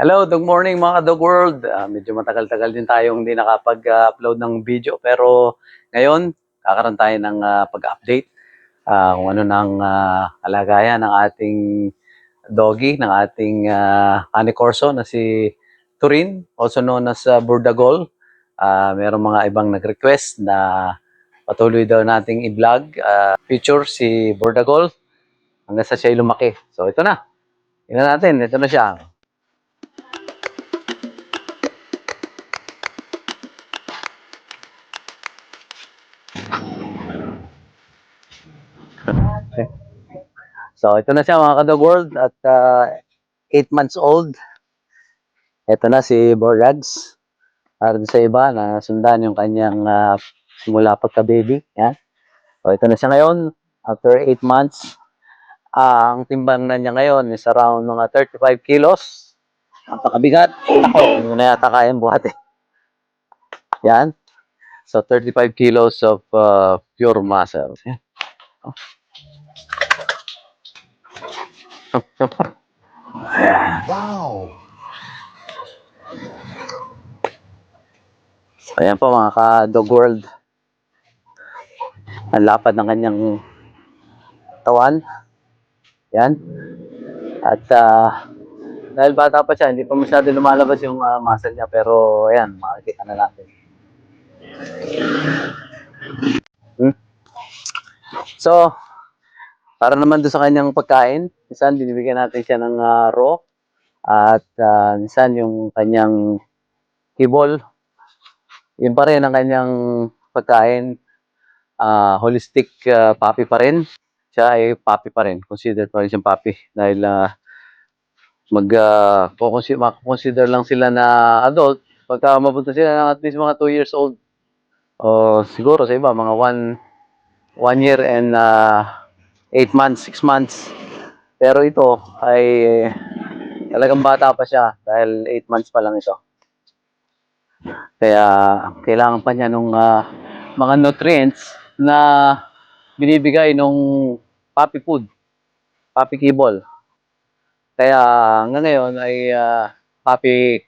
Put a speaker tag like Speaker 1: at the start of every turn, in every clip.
Speaker 1: Hello, good morning mga Dog World. Medyo matagal-tagal din tayong hindi nakapag-upload ng video pero ngayon kakaroon tayo ng pag-update kung ano ng kalagayan ng ating doggy, ng ating Cane Corso na si Turin, also known as Burdagol. Merong mga ibang nag-request na patuloy daw nating i-vlog future si Burdagol hanggang sa siya lumaki. So ito na, tingnan natin, ito na siya. Okay. So, ito na siya mga ka-Dog World at 8 months old. Ito na si Borags. Para sa iba na sundan yung kanyang simula pagka-baby. Yan. So, ito na siya ngayon after 8 months. Ang timbang na niya ngayon is around mga 35 kilos. Napakabigat. Ako, hindi na yata kayang buhat eh. Yan. So, 35 kilos of pure muscle. Yan. Oh. Wow! So, ayan po mga ka-Dog World. Ang lapad ng kanyang tawan. Yan. At dahil bata pa siya, hindi pa masyado lumalabas yung muscle niya. Pero ayan, makikita na natin. So, para naman doon sa kanyang pagkain, minsan binibigyan natin siya ng raw. At minsan yung kanyang kibol, yun pa rin ang kanyang pagkain. Holistic puppy pa rin. Siya ay puppy pa rin. Consider pa rin siyang puppy. Dahil mag-consider lang sila na adult pagka mapunta sila ng at least mga 2 years old. O siguro sa iba, mga 1 year and 8 months, 6 months. Pero ito ay talagang bata pa siya dahil 8 months pa lang ito. Kaya kailangan pa niya nung mga nutrients na binibigay nung puppy food, puppy kibble. Kaya hanggang ngayon ay puppy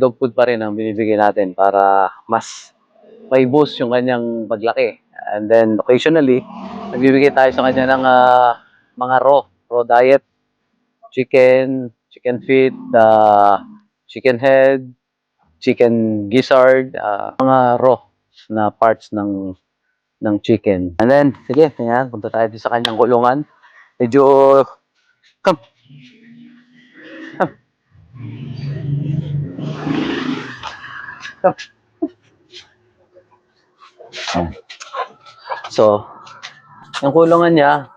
Speaker 1: dog food pa rin ang binibigay natin para mas may boost yung kanyang paglaki. And then occasionally, nagbibigay tayo sa kanya ng mga raw diet, chicken feet, chicken head, chicken gizzard, mga raw na parts ng chicken. And then, sige, yan, punta tayo sa kanyang kulungan. Medyo, come. Come. Come. So, yung kulungan niya,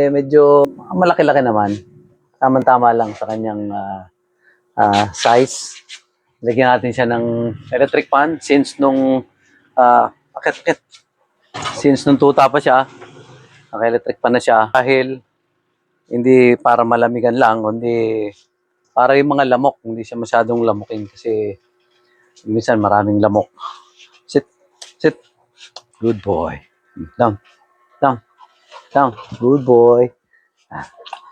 Speaker 1: medyo malaki-laki naman. Tama-tama lang sa kanyang size. Lagyan natin siya ng electric fan since nung akit-akit. Since nung tuta pa siya, naka-electric fan na siya. Dahil hindi para malamigan lang, kundi para yung mga lamok, hindi siya masyadong lamukin kasi minsan maraming lamok. Sit, sit. Good boy. Down, down, down. Good boy.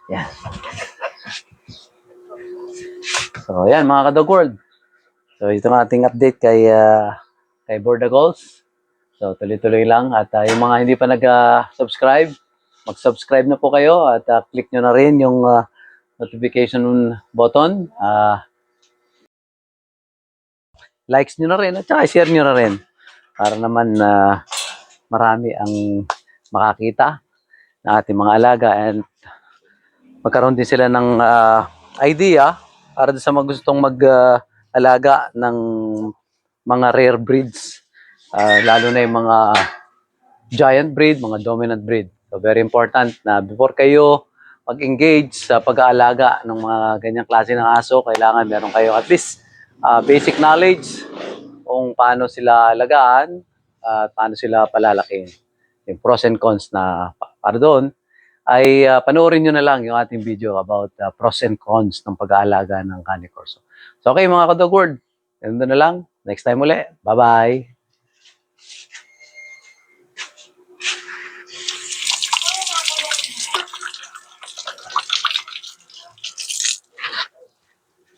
Speaker 1: Yan. So, yan mga ka-Dog World. So, ito ang ating update kay Bordagols. So, tuloy-tuloy lang. At yung mga hindi pa nag-subscribe, mag-subscribe na po kayo at click nyo na rin yung notification button. Likes nyo na rin at saka share nyo na rin para naman marami ang makakita ng ating mga alaga and magkaroon din sila ng idea para sa mga gustong mag-alaga ng mga rare breeds. Lalo na yung mga giant breed, mga dominant breed. So very important na before kayo mag-engage sa pag-aalaga ng mga ganyang klase ng aso, kailangan meron kayo at least basic knowledge kung paano sila alagaan at paano sila palalakihin. Yung pros and cons na para doon ay panoorin nyo na lang yung ating video about pros and cons ng pag-aalaga ng Cane Corso. So okay mga ka-Dog World, ganun na lang. Next time ulit. Bye-bye!